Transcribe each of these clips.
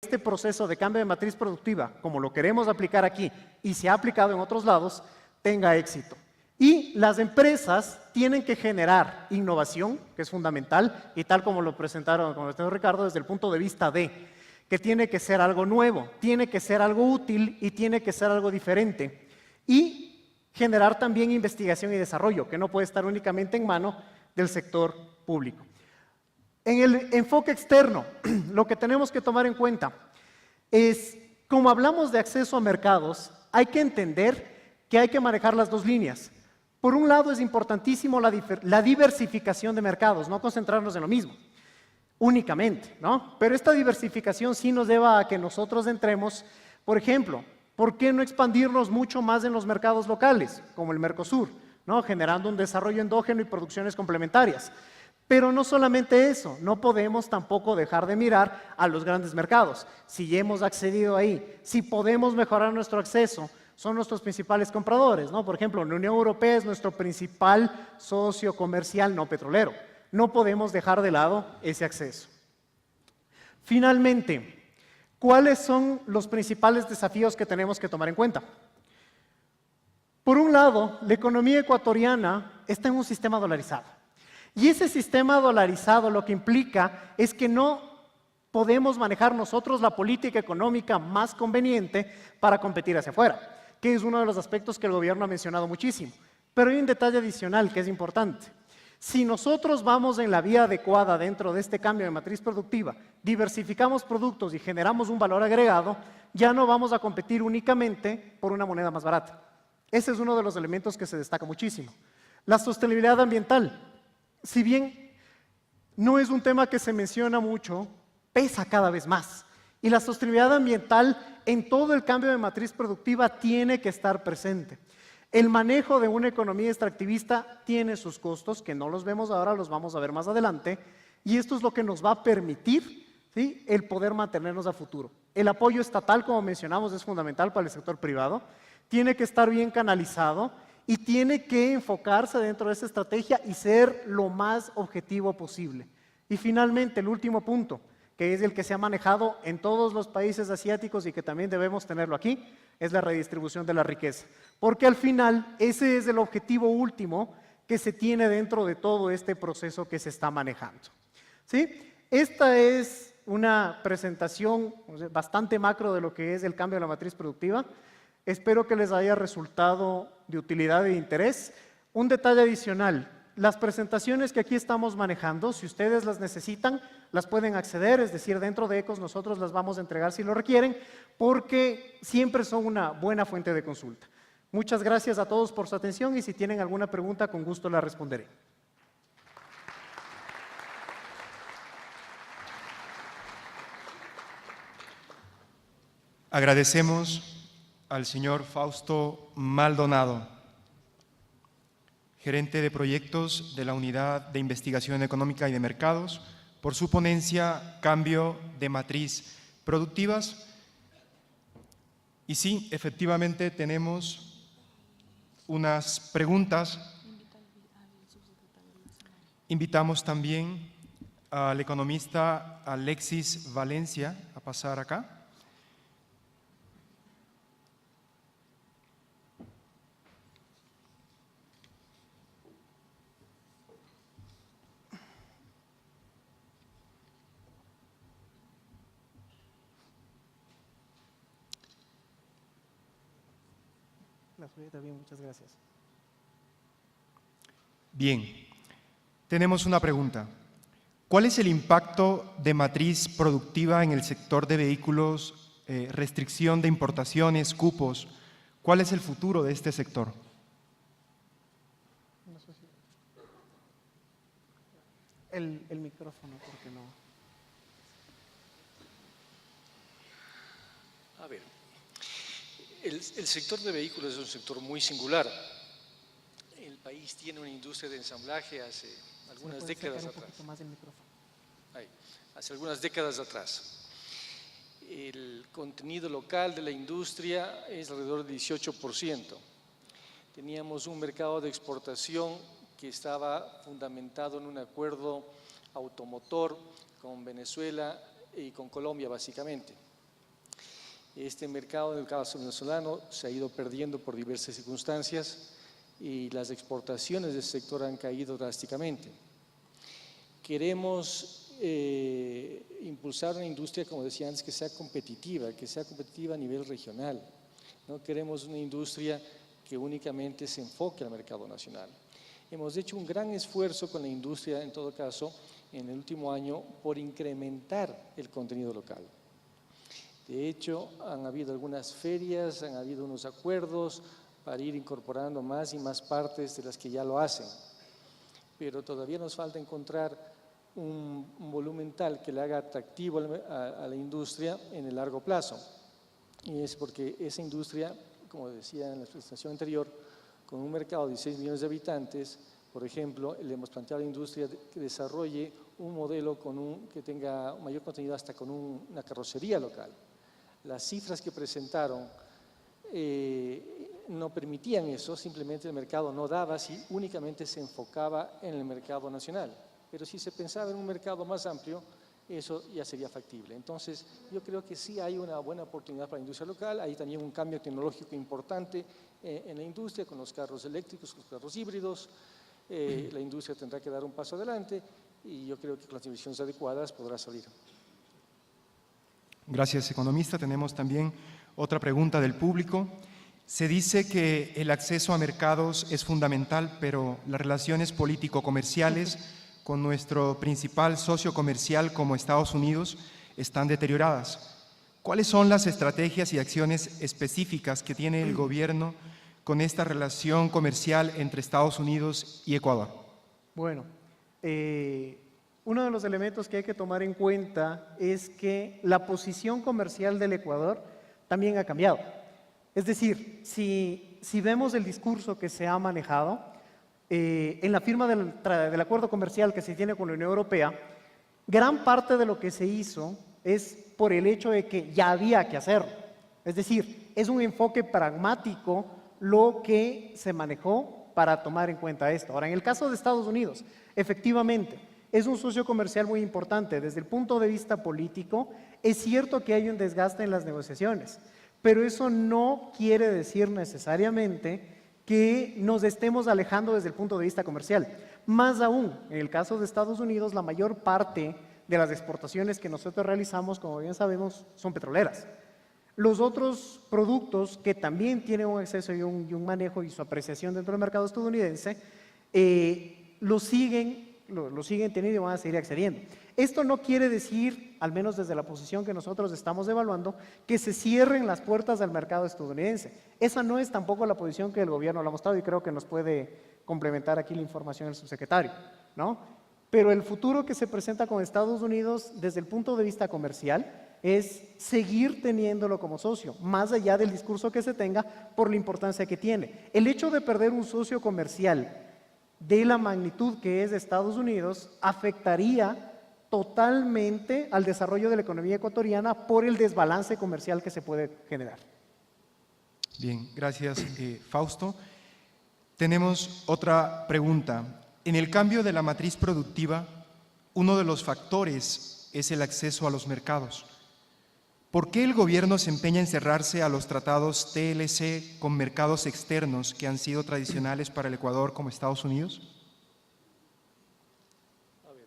este proceso de cambio de matriz productiva, como lo queremos aplicar aquí y se ha aplicado en otros lados, tenga éxito. Y las empresas tienen que generar innovación, que es fundamental, y tal como lo presentaron con el señor Ricardo, desde el punto de vista de que tiene que ser algo nuevo, tiene que ser algo útil y tiene que ser algo diferente. Y generar también investigación y desarrollo, que no puede estar únicamente en mano del sector público. En el enfoque externo, lo que tenemos que tomar en cuenta es, como hablamos de acceso a mercados, hay que entender que hay que manejar las dos líneas. Por un lado es importantísimo la diversificación de mercados, no concentrarnos en lo mismo, únicamente, ¿no? Pero esta diversificación sí nos lleva a que nosotros entremos, por ejemplo, ¿por qué no expandirnos mucho más en los mercados locales, como el Mercosur, ¿no? Generando un desarrollo endógeno y producciones complementarias. Pero no solamente eso, no podemos tampoco dejar de mirar a los grandes mercados. Si ya hemos accedido ahí, si podemos mejorar nuestro acceso, son nuestros principales compradores, ¿no? Por ejemplo, la Unión Europea es nuestro principal socio comercial no petrolero. No podemos dejar de lado ese acceso. Finalmente, ¿cuáles son los principales desafíos que tenemos que tomar en cuenta? Por un lado, la economía ecuatoriana está en un sistema dolarizado. Y ese sistema dolarizado lo que implica es que no podemos manejar nosotros la política económica más conveniente para competir hacia afuera, que es uno de los aspectos que el gobierno ha mencionado muchísimo. Pero hay un detalle adicional que es importante. Si nosotros vamos en la vía adecuada dentro de este cambio de matriz productiva, diversificamos productos y generamos un valor agregado, ya no vamos a competir únicamente por una moneda más barata. Ese es uno de los elementos que se destaca muchísimo. La sostenibilidad ambiental, si bien no es un tema que se menciona mucho, pesa cada vez más. Y la sostenibilidad ambiental en todo el cambio de matriz productiva tiene que estar presente. El manejo de una economía extractivista tiene sus costos, que no los vemos ahora, los vamos a ver más adelante, y esto es lo que nos va a permitir, ¿sí?, el poder mantenernos a futuro. El apoyo estatal, como mencionamos, es fundamental para el sector privado, tiene que estar bien canalizado y tiene que enfocarse dentro de esa estrategia y ser lo más objetivo posible. Y finalmente, el último punto, que es el que se ha manejado en todos los países asiáticos y que también debemos tenerlo aquí, es la redistribución de la riqueza. Porque al final, ese es el objetivo último que se tiene dentro de todo este proceso que se está manejando. ¿Sí? Esta es una presentación bastante macro de lo que es el cambio de la matriz productiva. Espero que les haya resultado de utilidad e interés. Un detalle adicional. Las presentaciones que aquí estamos manejando, si ustedes las necesitan, las pueden acceder, es decir, dentro de ECOS nosotros las vamos a entregar si lo requieren, porque siempre son una buena fuente de consulta. Muchas gracias a todos por su atención y si tienen alguna pregunta, con gusto la responderé. Agradecemos al señor Fausto Maldonado, gerente de proyectos de la Unidad de Investigación Económica y de Mercados, por su ponencia Cambio de Matriz Productivas. Y sí, efectivamente tenemos unas preguntas. Invitamos también al economista Alexis Valencia a pasar acá. Muchas gracias. Bien, tenemos una pregunta. ¿Cuál es el impacto de matriz productiva en el sector de vehículos, restricción de importaciones, cupos? ¿Cuál es el futuro de este sector? El micrófono, ¿por qué no? A ver, el sector de vehículos es un sector muy singular. El país tiene una industria de ensamblaje hace algunas décadas atrás. Hace algunas décadas atrás. El contenido local de la industria es alrededor del 18%. Teníamos un mercado de exportación que estaba fundamentado en un acuerdo automotor con Venezuela y con Colombia básicamente. Este mercado del caso venezolano se ha ido perdiendo por diversas circunstancias y las exportaciones del sector han caído drásticamente. Queremos impulsar una industria, como decía antes, que sea competitiva a nivel regional. No queremos una industria que únicamente se enfoque al mercado nacional. Hemos hecho un gran esfuerzo con la industria, en todo caso, en el último año, por incrementar el contenido local. De hecho, han habido algunas ferias, han habido unos acuerdos para ir incorporando más y más partes de las que ya lo hacen. Pero todavía nos falta encontrar un volumen tal que le haga atractivo a la industria en el largo plazo. Y es porque esa industria, como decía en la presentación anterior, con un mercado de 16 millones de habitantes, por ejemplo, le hemos planteado a la industria que desarrolle un modelo que tenga mayor contenido hasta con una carrocería local. Las cifras que presentaron no permitían eso, simplemente el mercado no daba si únicamente se enfocaba en el mercado nacional. Pero si se pensaba en un mercado más amplio, eso ya sería factible. Entonces, yo creo que sí hay una buena oportunidad para la industria local, hay también un cambio tecnológico importante en la industria con los carros eléctricos, con los carros híbridos. La industria tendrá que dar un paso adelante y yo creo que con las inversiones adecuadas podrá salir. Gracias, economista. Tenemos también otra pregunta del público. Se dice que el acceso a mercados es fundamental, pero las relaciones político-comerciales con nuestro principal socio comercial como Estados Unidos están deterioradas. ¿Cuáles son las estrategias y acciones específicas que tiene el gobierno con esta relación comercial entre Estados Unidos y Ecuador? Bueno, uno de los elementos que hay que tomar en cuenta es que la posición comercial del Ecuador también ha cambiado. Es decir, si vemos el discurso que se ha manejado, en la firma del acuerdo comercial que se tiene con la Unión Europea, gran parte de lo que se hizo es por el hecho de que ya había que hacerlo. Es decir, es un enfoque pragmático lo que se manejó para tomar en cuenta esto. Ahora, en el caso de Estados Unidos, efectivamente, es un socio comercial muy importante. Desde el punto de vista político, es cierto que hay un desgaste en las negociaciones, pero eso no quiere decir necesariamente que nos estemos alejando desde el punto de vista comercial. Más aún, en el caso de Estados Unidos, la mayor parte de las exportaciones que nosotros realizamos, como bien sabemos, son petroleras. Los otros productos que también tienen un acceso y un manejo y su apreciación dentro del mercado estadounidense, lo siguen teniendo y van a seguir accediendo. Esto no quiere decir, al menos desde la posición que nosotros estamos evaluando, que se cierren las puertas al mercado estadounidense. Esa no es tampoco la posición que el gobierno lo ha mostrado y creo que nos puede complementar aquí la información el subsecretario, ¿no? Pero el futuro que se presenta con Estados Unidos desde el punto de vista comercial es seguir teniéndolo como socio, más allá del discurso que se tenga por la importancia que tiene. El hecho de perder un socio comercial de la magnitud que es de Estados Unidos afectaría totalmente al desarrollo de la economía ecuatoriana por el desbalance comercial que se puede generar. Bien, gracias, Fausto. Tenemos otra pregunta. En el cambio de la matriz productiva, uno de los factores es el acceso a los mercados. ¿Por qué el gobierno se empeña en cerrarse a los tratados TLC con mercados externos que han sido tradicionales para el Ecuador como Estados Unidos? A ver,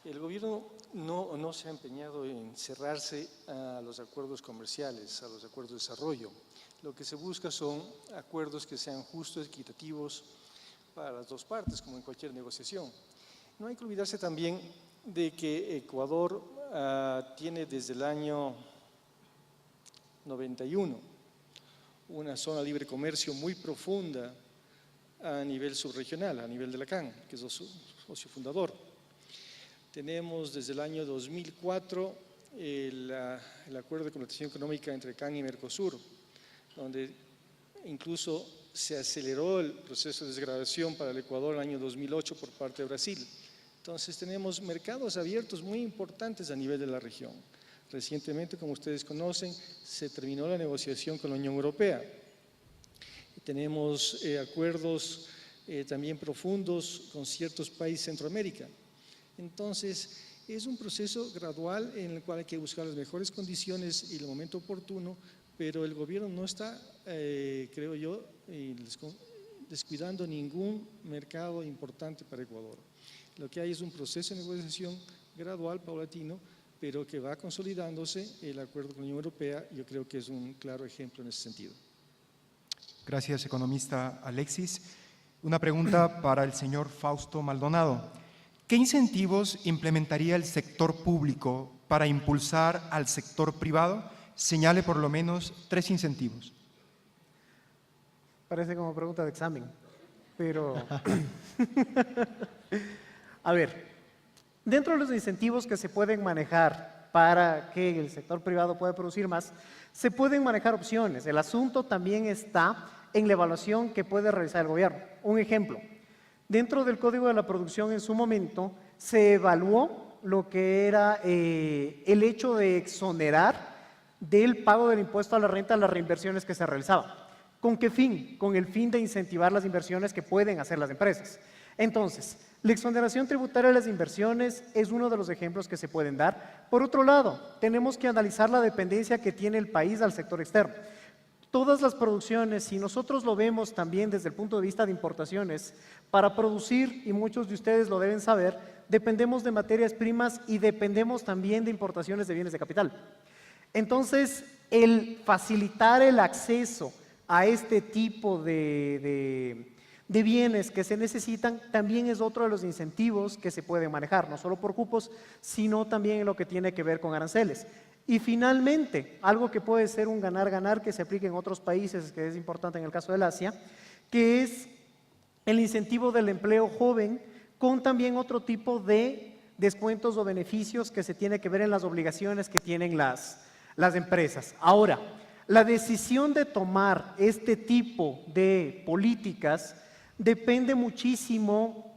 el gobierno no se ha empeñado en cerrarse a los acuerdos comerciales, a los acuerdos de desarrollo. Lo que se busca son acuerdos que sean justos, equitativos para las dos partes, como en cualquier negociación. No hay que olvidarse también de que Ecuador tiene desde el año 91 una zona de libre comercio muy profunda a nivel subregional, a nivel de la CAN, que es su socio fundador. Tenemos desde el año 2004 el acuerdo de cooperación económica entre CAN y Mercosur, donde incluso se aceleró el proceso de desgravación para el Ecuador en el año 2008 por parte de Brasil. Entonces tenemos mercados abiertos muy importantes a nivel de la región. Recientemente, como ustedes conocen, se terminó la negociación con la Unión Europea. Tenemos acuerdos también profundos con ciertos países de Centroamérica. Entonces, Es un proceso gradual en el cual hay que buscar las mejores condiciones y el momento oportuno, pero el gobierno no está, creo yo, descuidando ningún mercado importante para Ecuador. Lo que hay es un proceso de negociación gradual, paulatino, pero que va consolidándose. El acuerdo con la Unión Europea, yo creo que es un claro ejemplo en ese sentido. Gracias, economista Alexis. Una pregunta para el señor Fausto Maldonado. ¿Qué incentivos implementaría el sector público para impulsar al sector privado? Señale por lo menos 3 incentivos. Parece como pregunta de examen, pero a ver, dentro de los incentivos que se pueden manejar para que el sector privado pueda producir más, se pueden manejar opciones. El asunto también está en la evaluación que puede realizar el gobierno. Un ejemplo, dentro del Código de la Producción en su momento se evaluó lo que era el hecho de exonerar del pago del impuesto a la renta las reinversiones que se realizaban. ¿Con qué fin? Con el fin de incentivar las inversiones que pueden hacer las empresas. Entonces, la exoneración tributaria de las inversiones es uno de los ejemplos que se pueden dar. Por otro lado, tenemos que analizar la dependencia que tiene el país al sector externo. Todas las producciones, si nosotros lo vemos también desde el punto de vista de importaciones, para producir, y muchos de ustedes lo deben saber, dependemos de materias primas y dependemos también de importaciones de bienes de capital. Entonces, el facilitar el acceso a este tipo de bienes que se necesitan también es otro de los incentivos que se pueden manejar, no solo por cupos, sino también en lo que tiene que ver con aranceles. Y finalmente, algo que puede ser un ganar-ganar que se aplique en otros países, que es importante en el caso del Asia, que es el incentivo del empleo joven con también otro tipo de descuentos o beneficios que se tiene que ver en las obligaciones que tienen las empresas. Ahora, la decisión de tomar este tipo de políticas depende muchísimo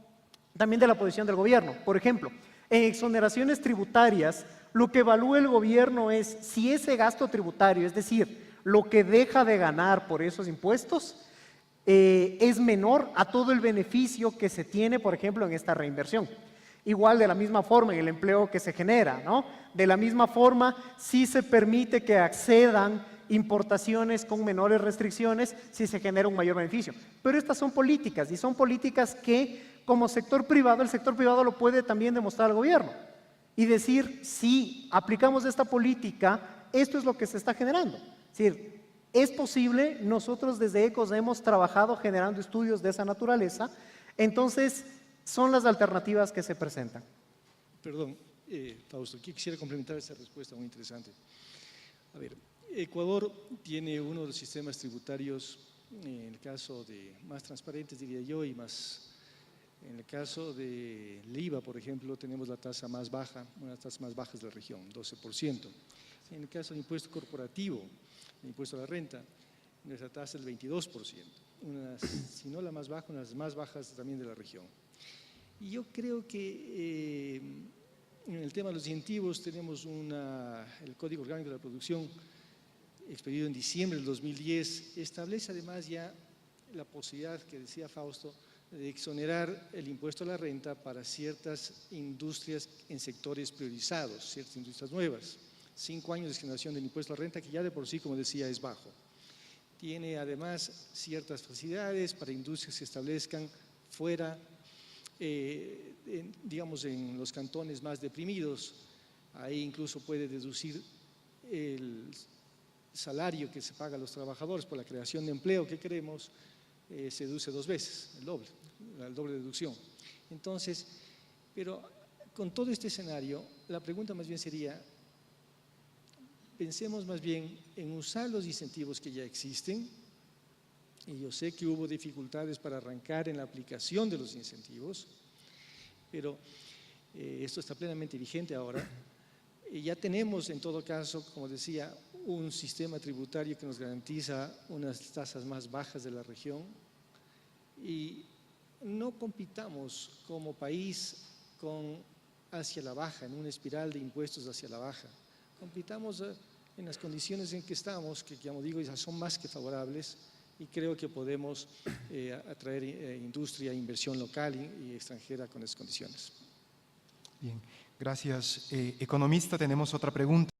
también de la posición del gobierno. Por ejemplo, en exoneraciones tributarias, lo que evalúa el gobierno es si ese gasto tributario, es decir, lo que deja de ganar por esos impuestos, es menor a todo el beneficio que se tiene, por ejemplo, en esta reinversión. Igual, de la misma forma, en el empleo que se genera, ¿no? De la misma forma, sí se permite que accedan importaciones con menores restricciones si se genera un mayor beneficio. Pero estas son políticas, y son políticas que, como sector privado, el sector privado lo puede también demostrar al gobierno y decir, si aplicamos esta política, esto es lo que se está generando. Es decir, es posible, nosotros desde ECOS hemos trabajado generando estudios de esa naturaleza, entonces son las alternativas que se presentan. Perdón, Fausto, aquí quisiera complementar esa respuesta muy interesante. A ver, Ecuador tiene uno de los sistemas tributarios, en el caso de más transparentes, diría yo, y más, en el caso del IVA, por ejemplo, tenemos la tasa más baja, una de las tasas más bajas de la región, 12%. En el caso del impuesto corporativo, el impuesto a la renta, nuestra tasa es el 22%, si no la más baja, una de las más bajas también de la región. Y yo creo que en el tema de los incentivos tenemos el Código Orgánico de la Producción, expedido en diciembre del 2010, establece además ya la posibilidad que decía Fausto de exonerar el impuesto a la renta para ciertas industrias en sectores priorizados, ciertas industrias nuevas. 5 años de exoneración del impuesto a la renta, que ya de por sí, como decía, es bajo. Tiene además ciertas facilidades para industrias que se establezcan fuera, digamos, en los cantones más deprimidos. Ahí incluso puede deducir el salario que se paga a los trabajadores por la creación de empleo que queremos, se deduce 2 veces, el doble deducción. Entonces, pero con todo este escenario, la pregunta más bien sería, pensemos más bien en usar los incentivos que ya existen, y yo sé que hubo dificultades para arrancar en la aplicación de los incentivos, pero esto está plenamente vigente ahora. Ya tenemos, en todo caso, como decía, un sistema tributario que nos garantiza unas tasas más bajas de la región, y no compitamos como país hacia la baja, en una espiral de impuestos hacia la baja. Compitamos en las condiciones en que estamos, que como digo, ya son más que favorables, y creo que podemos atraer industria, inversión local y extranjera con esas condiciones. Bien, Gracias, economista. Tenemos otra pregunta.